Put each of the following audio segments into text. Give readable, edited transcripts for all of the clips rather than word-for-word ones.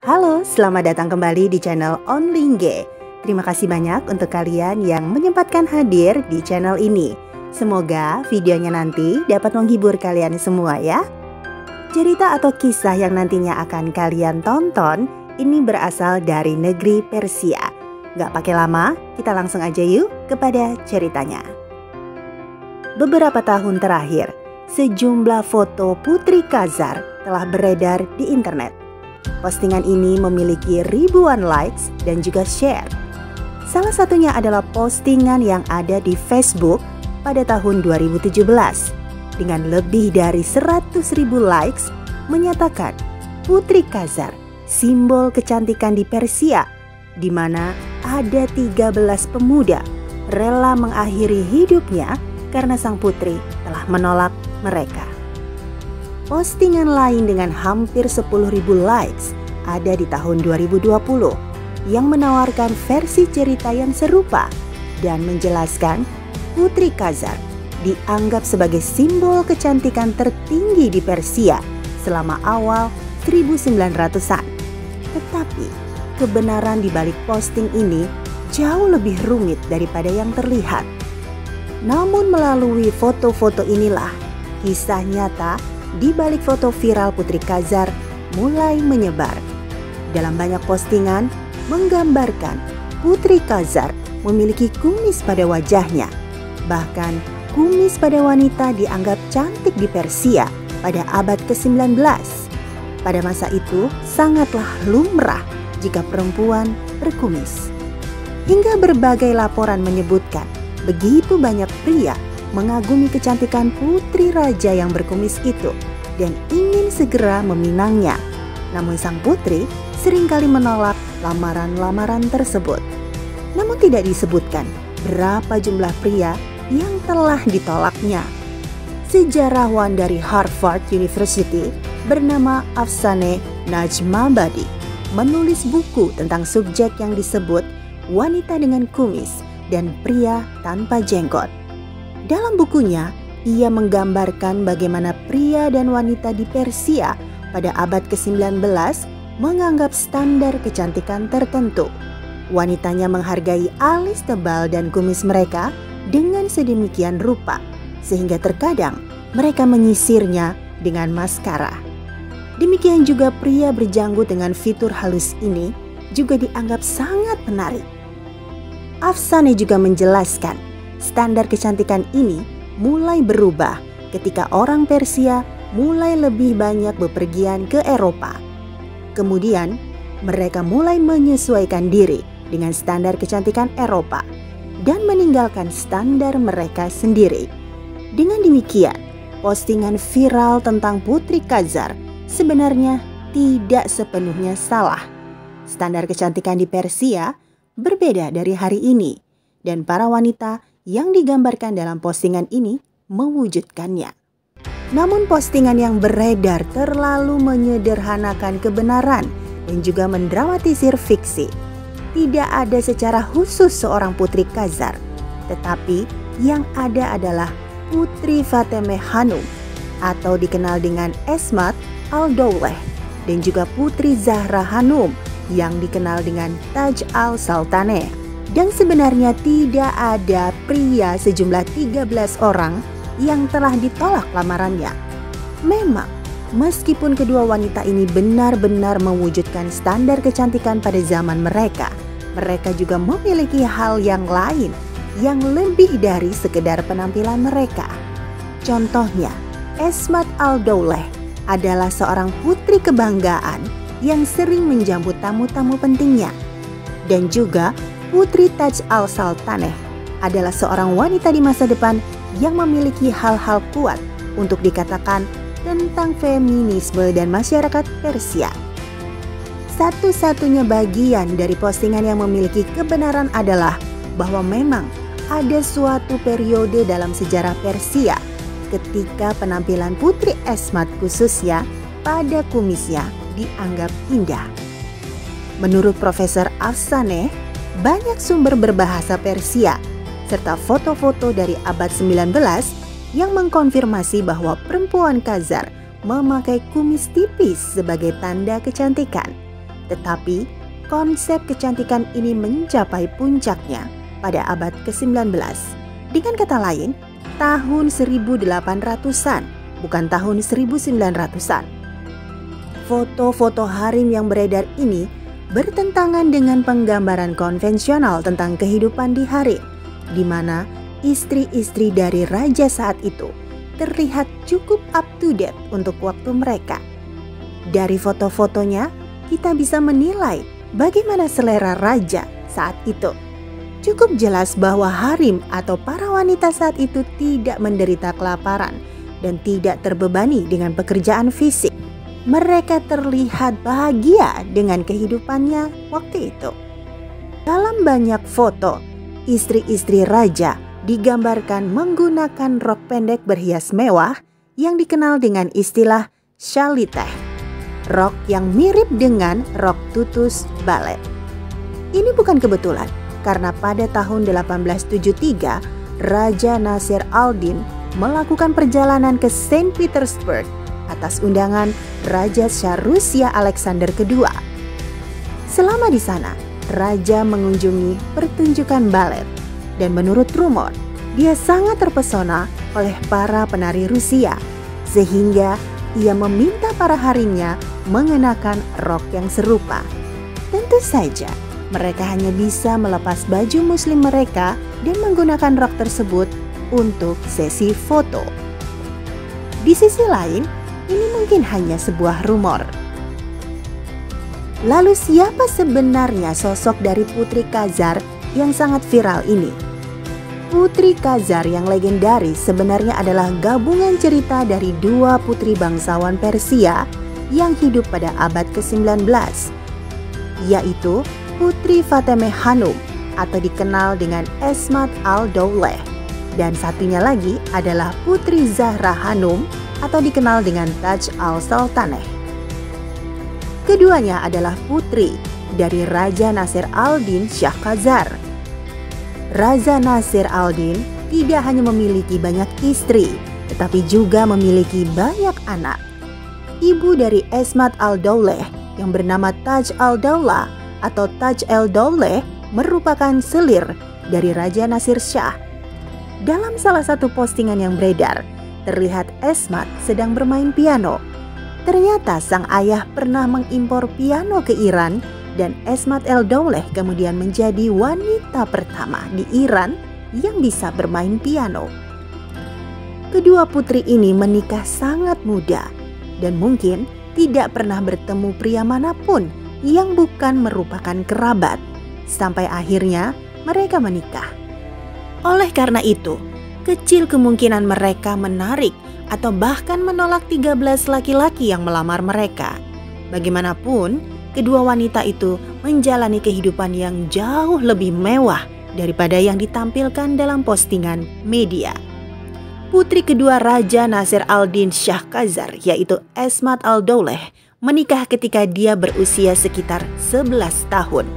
Halo, selamat datang kembali di channel Onlingge. Terima kasih banyak untuk kalian yang menyempatkan hadir di channel ini. Semoga videonya nanti dapat menghibur kalian semua ya. Cerita atau kisah yang nantinya akan kalian tonton ini berasal dari negeri Persia. Gak pakai lama, kita langsung aja yuk kepada ceritanya. Beberapa tahun terakhir, sejumlah foto Putri Khazar telah beredar di internet. Postingan ini memiliki ribuan likes dan juga share. Salah satunya adalah postingan yang ada di Facebook pada tahun 2017 dengan lebih dari 100.000 likes menyatakan Putri Khazar simbol kecantikan di Persia, di mana ada 13 pemuda rela mengakhiri hidupnya karena sang putri telah menolak mereka. Postingan lain dengan hampir 10.000 likes ada di tahun 2020 yang menawarkan versi cerita yang serupa dan menjelaskan Putri Khazar dianggap sebagai simbol kecantikan tertinggi di Persia selama awal 1900-an. Tetapi kebenaran di balik posting ini jauh lebih rumit daripada yang terlihat. Namun melalui foto-foto inilah kisah nyata di balik foto viral Putri Khazar mulai menyebar. Dalam banyak postingan menggambarkan Putri Khazar memiliki kumis pada wajahnya. Bahkan kumis pada wanita dianggap cantik di Persia pada abad ke-19. Pada masa itu sangatlah lumrah jika perempuan berkumis. Hingga berbagai laporan menyebutkan begitu banyak pria mengagumi kecantikan putri raja yang berkumis itu dan ingin segera meminangnya. Namun sang putri seringkali menolak lamaran-lamaran tersebut. Namun tidak disebutkan berapa jumlah pria yang telah ditolaknya. Sejarawan dari Harvard University bernama Afsaneh Najmabadi menulis buku tentang subjek yang disebut wanita dengan kumis dan pria tanpa jenggot. Dalam bukunya, ia menggambarkan bagaimana pria dan wanita di Persia pada abad ke-19 menganggap standar kecantikan tertentu. Wanitanya menghargai alis tebal dan kumis mereka dengan sedemikian rupa, sehingga terkadang mereka menyisirnya dengan maskara. Demikian juga pria berjanggut dengan fitur halus ini juga dianggap sangat menarik. Afsaneh juga menjelaskan standar kecantikan ini mulai berubah ketika orang Persia mulai lebih banyak bepergian ke Eropa. Kemudian, mereka mulai menyesuaikan diri dengan standar kecantikan Eropa dan meninggalkan standar mereka sendiri. Dengan demikian, postingan viral tentang Putri Khazar sebenarnya tidak sepenuhnya salah. Standar kecantikan di Persia berbeda dari hari ini, dan para wanita yang digambarkan dalam postingan ini mewujudkannya. Namun postingan yang beredar terlalu menyederhanakan kebenaran dan juga mendramatisir fiksi. Tidak ada secara khusus seorang Putri Khazar, tetapi yang ada adalah Putri Fatemeh Hanum atau dikenal dengan Esmat al-Dawleh dan juga Putri Zahra Hanum yang dikenal dengan Taj al-Saltaneh. Dan sebenarnya tidak ada pria sejumlah 13 orang yang telah ditolak lamarannya. Memang, meskipun kedua wanita ini benar-benar mewujudkan standar kecantikan pada zaman mereka, mereka juga memiliki hal yang lain yang lebih dari sekedar penampilan mereka. Contohnya, Esmat al-Dawleh adalah seorang putri kebanggaan yang sering menjambut tamu-tamu pentingnya. Dan juga Putri Taj al-Saltaneh adalah seorang wanita di masa depan yang memiliki hal-hal kuat untuk dikatakan tentang feminisme dan masyarakat Persia. Satu-satunya bagian dari postingan yang memiliki kebenaran adalah bahwa memang ada suatu periode dalam sejarah Persia ketika penampilan Putri Esmat khususnya pada kumisnya dianggap indah. Menurut Profesor Afsaneh, banyak sumber berbahasa Persia serta foto-foto dari abad 19 yang mengkonfirmasi bahwa perempuan Khazar memakai kumis tipis sebagai tanda kecantikan. Tetapi konsep kecantikan ini mencapai puncaknya pada abad ke-19. Dengan kata lain, tahun 1800-an, bukan tahun 1900-an. Foto-foto harem yang beredar ini bertentangan dengan penggambaran konvensional tentang kehidupan di harem, di mana istri-istri dari raja saat itu terlihat cukup up to date untuk waktu mereka. Dari foto-fotonya, kita bisa menilai bagaimana selera raja saat itu. Cukup jelas bahwa harem atau para wanita saat itu tidak menderita kelaparan dan tidak terbebani dengan pekerjaan fisik. Mereka terlihat bahagia dengan kehidupannya waktu itu. Dalam banyak foto, istri-istri raja digambarkan menggunakan rok pendek berhias mewah yang dikenal dengan istilah shalite, rok yang mirip dengan rok tutus balet. Ini bukan kebetulan, karena pada tahun 1873, Raja Nasir al-Din melakukan perjalanan ke Saint Petersburg atas undangan Raja Shah Rusia Alexander II. Selama di sana, Raja mengunjungi pertunjukan balet dan menurut rumor, dia sangat terpesona oleh para penari Rusia sehingga ia meminta para haremnya mengenakan rok yang serupa. Tentu saja, mereka hanya bisa melepas baju muslim mereka dan menggunakan rok tersebut untuk sesi foto. Di sisi lain, ini mungkin hanya sebuah rumor. Lalu siapa sebenarnya sosok dari Putri Khazar yang sangat viral ini? Putri Khazar yang legendaris sebenarnya adalah gabungan cerita dari dua putri bangsawan Persia yang hidup pada abad ke-19, yaitu Putri Fatemeh Hanum atau dikenal dengan Esmat al-Dawleh, dan satunya lagi adalah Putri Zahra Hanum atau dikenal dengan Taj al-Sultaneh. Keduanya adalah putri dari Raja Nasir al-Din Shah Khazar. Raja Nasir al-Din tidak hanya memiliki banyak istri, tetapi juga memiliki banyak anak. Ibu dari Esmat al-Dawleh yang bernama Taj al-Dawlah atau Taj al-Dawleh merupakan selir dari Raja Nasir Shah. Dalam salah satu postingan yang beredar, terlihat Esmat sedang bermain piano. Ternyata sang ayah pernah mengimpor piano ke Iran dan Esmat al-Dawleh kemudian menjadi wanita pertama di Iran yang bisa bermain piano. Kedua putri ini menikah sangat muda dan mungkin tidak pernah bertemu pria manapun yang bukan merupakan kerabat sampai akhirnya mereka menikah. Oleh karena itu, kecil kemungkinan mereka menarik atau bahkan menolak 13 laki-laki yang melamar mereka. Bagaimanapun, kedua wanita itu menjalani kehidupan yang jauh lebih mewah daripada yang ditampilkan dalam postingan media. Putri kedua Raja Nasir al-Din Shah Khazar, yaitu Esmat al-Dawleh, menikah ketika dia berusia sekitar 11 tahun.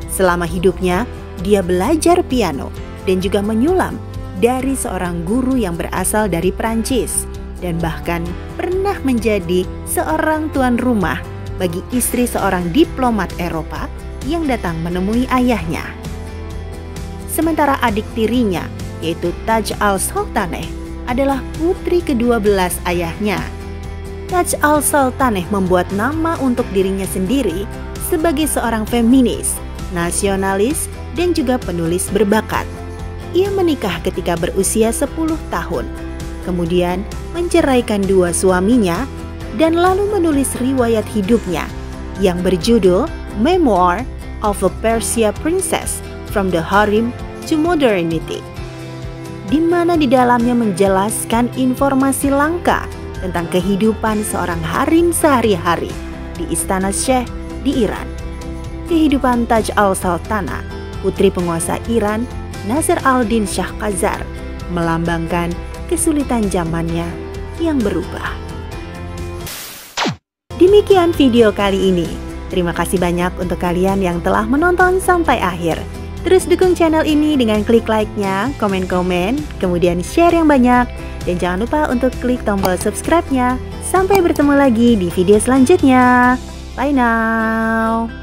Selama hidupnya, dia belajar piano dan juga menyulam dari seorang guru yang berasal dari Prancis dan bahkan pernah menjadi seorang tuan rumah bagi istri seorang diplomat Eropa yang datang menemui ayahnya. Sementara adik tirinya, yaitu Taj al-Sultaneh, adalah putri ke-12 ayahnya. Taj al-Sultaneh membuat nama untuk dirinya sendiri sebagai seorang feminis, nasionalis, dan juga penulis berbakat. Ia menikah ketika berusia 10 tahun, kemudian menceraikan dua suaminya, dan lalu menulis riwayat hidupnya yang berjudul Memoir of a Persia Princess from the Harem to Modernity, di mana di dalamnya menjelaskan informasi langka tentang kehidupan seorang harem sehari-hari di Istana Syekh di Iran. Kehidupan Taj al-Sultanah, putri penguasa Iran Nasir al-Din Shah Khazar, melambangkan kesulitan zamannya yang berubah. Demikian video kali ini. Terima kasih banyak untuk kalian yang telah menonton sampai akhir. Terus dukung channel ini dengan klik like-nya, komen-komen, kemudian share yang banyak. Dan jangan lupa untuk klik tombol subscribe-nya. Sampai bertemu lagi di video selanjutnya. Bye now.